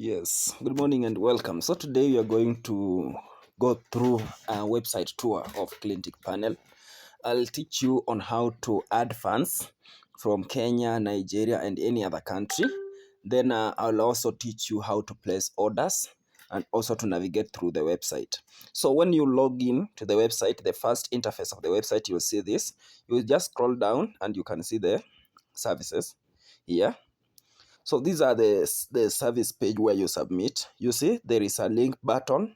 Yes, good morning and welcome. So today we are going to go through a website tour of CleanTickPanel. I'll teach you on how to add funds from Kenya, Nigeria, and any other country. Then I'll also teach you how to place orders and also to navigate through the website. So when you log in to the website, the first interface of the website, you'll see this. You just scroll down and you can see the services here. So these are the service page where you submit. You see there is a link button,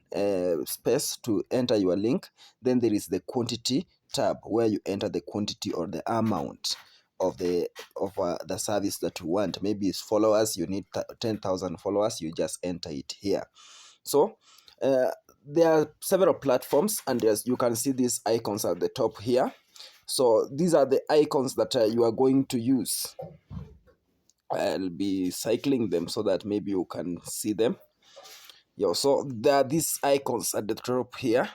space to enter your link. Then there is the quantity tab where you enter the quantity or the amount of the service that you want. Maybe it's followers. You need 10,000 followers. You just enter it here. So there are several platforms, and as you can see these icons at the top here. So these are the icons that you are going to use. I'll be cycling them so that maybe you can see them. Yeah, so there are these icons at the top here.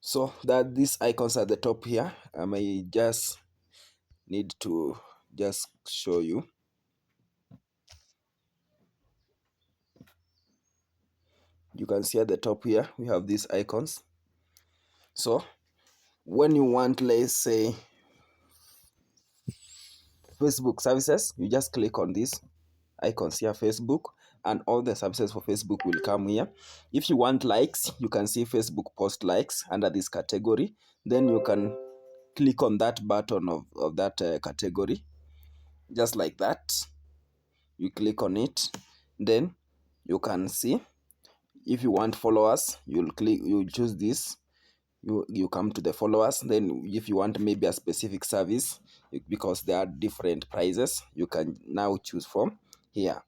So there are these icons at the top here. I may just need to just show you. You can see at the top here, we have these icons. So when you want, let's say, Facebook services, you just click on this icons here, Facebook, and all the services for Facebook will come here. If you want likes, you can see Facebook post likes under this category. Then you can click on that button of that category, just like that. You click on it, then you can see. If you want followers, you'll choose this. You come to the followers. Then if you want maybe a specific service, because there are different prices, you can now choose from here.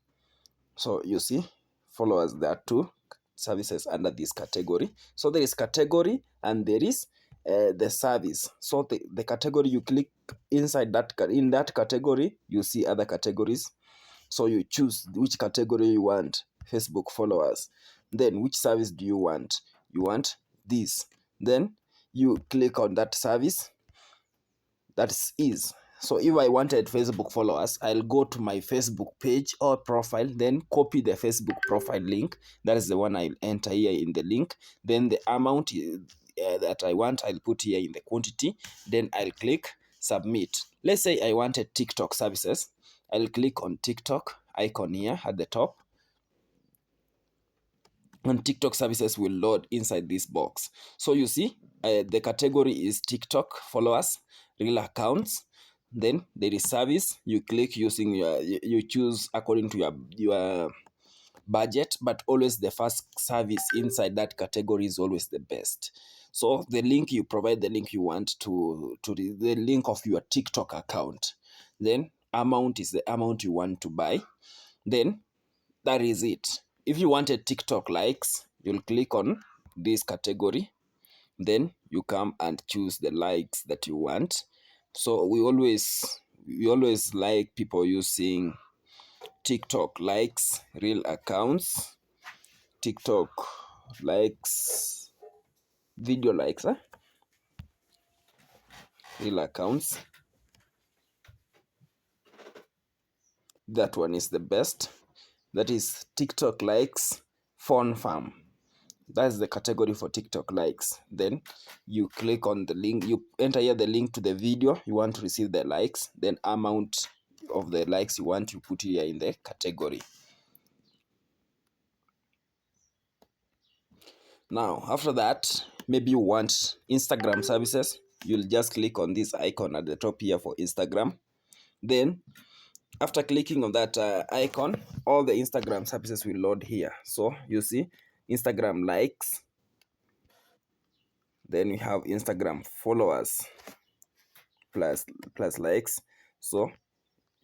So you see followers, there are two services under this category. So there is category and there is the service. So the category, you click inside in that category, you see other categories. So you choose which category you want. Facebook followers. Then which service do you want? You want this. Then you click on that service. That is. So if I wanted Facebook followers, I'll go to my Facebook page or profile, then copy the Facebook profile link. That is the one I'll enter here in the link. Then the amount that I want, I'll put here in the quantity. Then I'll click submit. Let's say I wanted TikTok services. I'll click on TikTok icon here at the top, and TikTok services will load inside this box. So you see, the category is TikTok followers, real accounts. Then there is service. You click using you choose according to your budget, but always the first service inside that category is always the best. So the link, you provide the link you want to the link of your TikTok account. Then amount is the amount you want to buy. Then that is it. If you wanted TikTok likes, you'll click on this category. Then you come and choose the likes that you want. So we always like people using TikTok likes, real accounts, TikTok likes, video likes, real accounts. That one is the best. That is TikTok likes, phone farm. That's the category for TikTok likes. Then you click on the link, you enter here the link to the video you want to receive the likes, then amount of the likes you want, you put here in the category. Now after that, maybe you want Instagram services, you'll just click on this icon at the top here for Instagram. Then after clicking on that icon, all the Instagram services will load here. So you see Instagram likes, then we have Instagram followers plus likes. So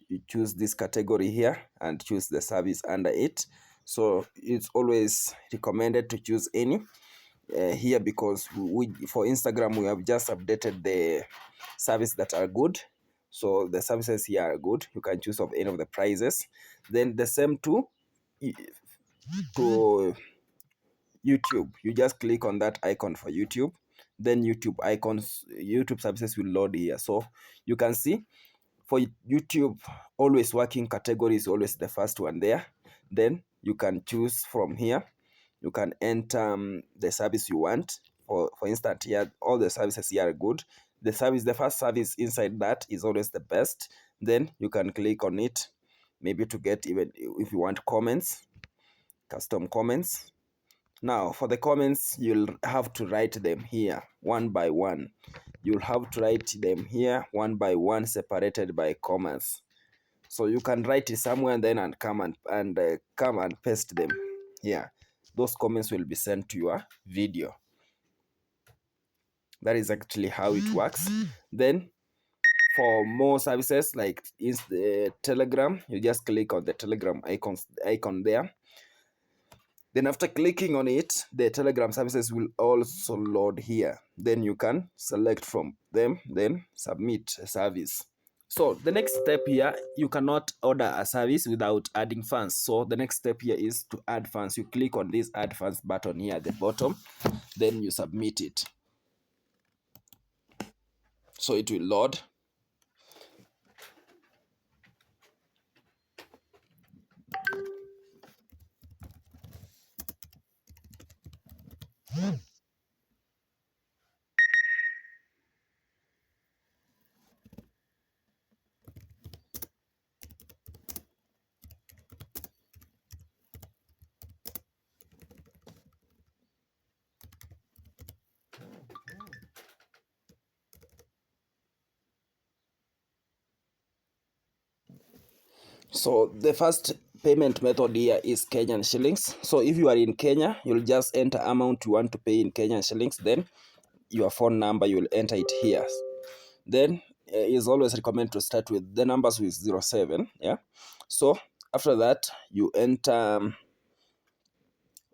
you choose this category here and choose the service under it. So it's always recommended to choose any here, because for Instagram we have just updated the service that are good. So the services here are good. You can choose of any of the prices. Then the same to YouTube, you just click on that icon for YouTube. Then YouTube services will load here. So you can see for YouTube, always working category is always the first one there. Then you can choose from here. You can enter the service you want. For instance, here all the services here are good. The first service inside that is always the best. Then you can click on it, maybe to get, even if you want comments, custom comments. Now for the comments, you'll have to write them here one by one. You'll have to write them here one by one, separated by commas. So you can write it somewhere and then come and paste them here. Those comments will be sent to your video. That is actually how it works. Then for more services like Telegram, you just click on the Telegram icon there. Then after clicking on it, the Telegram services will also load here. Then you can select from them, then submit a service. So the next step here, you cannot order a service without adding funds. So the next step here is to add funds. You click on this add funds button here at the bottom, then you submit it. So it will load. So the first payment method here is Kenyan shillings. So if you are in Kenya, you'll just enter amount you want to pay in Kenyan shillings. Then your phone number, you'll enter it here. Then it's always recommended to start with the numbers with 07. Yeah. So after that, you enter,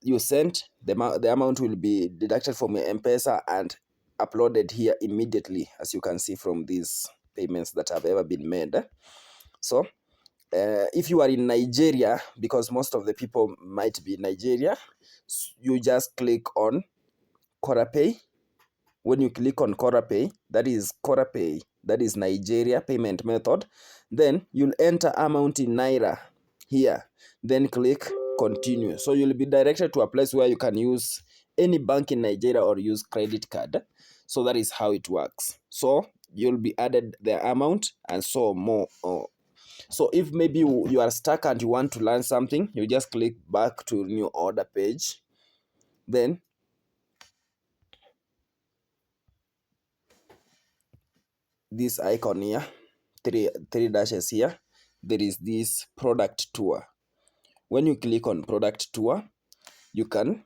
you send the amount will be deducted from your M-Pesa and uploaded here immediately, as you can see from these payments that have ever been made. So if you are in Nigeria, because most of the people might be in Nigeria, you just click on Korapay. When you click on Korapay, that is Nigeria payment method. Then you'll enter amount in Naira here. Then click continue. So you'll be directed to a place where you can use any bank in Nigeria or use credit card. So that is how it works. So you'll be added the amount and so more. So if maybe you are stuck and you want to learn something, you just click back to new order page. Then this icon here, three dashes here, there is this product tour. When you click on product tour, you can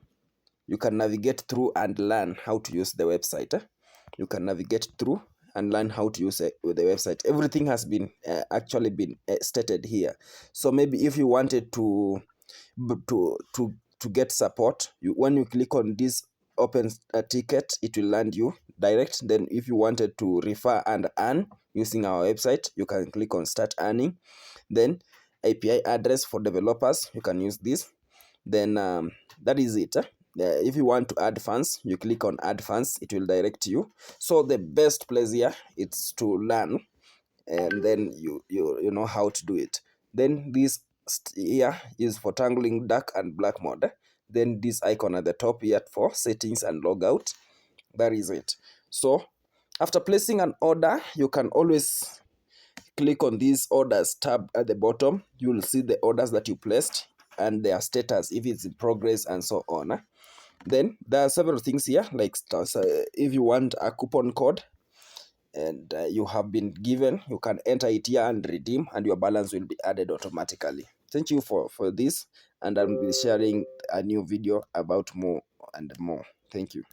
navigate through and learn how to use the website. You can navigate through and learn how to use the website. Everything has been actually been stated here. So maybe if you wanted to get support, when you click on this open a ticket, it will land you direct. Then if you wanted to refer and earn using our website, you can click on start earning. Then API address for developers, you can use this. Then that is it. If you want to add funds, you click on add funds, it will direct you. So the best place here it's to learn, and then you know how to do it. Then this here is for tangling dark and black mode. Then this icon at the top here for settings and logout. That is it. So after placing an order, you can always click on this orders tab at the bottom. You will see the orders that you placed and their status, if it's in progress and so on. Then there are several things here, like if you want a coupon code and you have been given, you can enter it here and redeem, and your balance will be added automatically. Thank you for this, and I'll be sharing a new video about more and more. Thank you.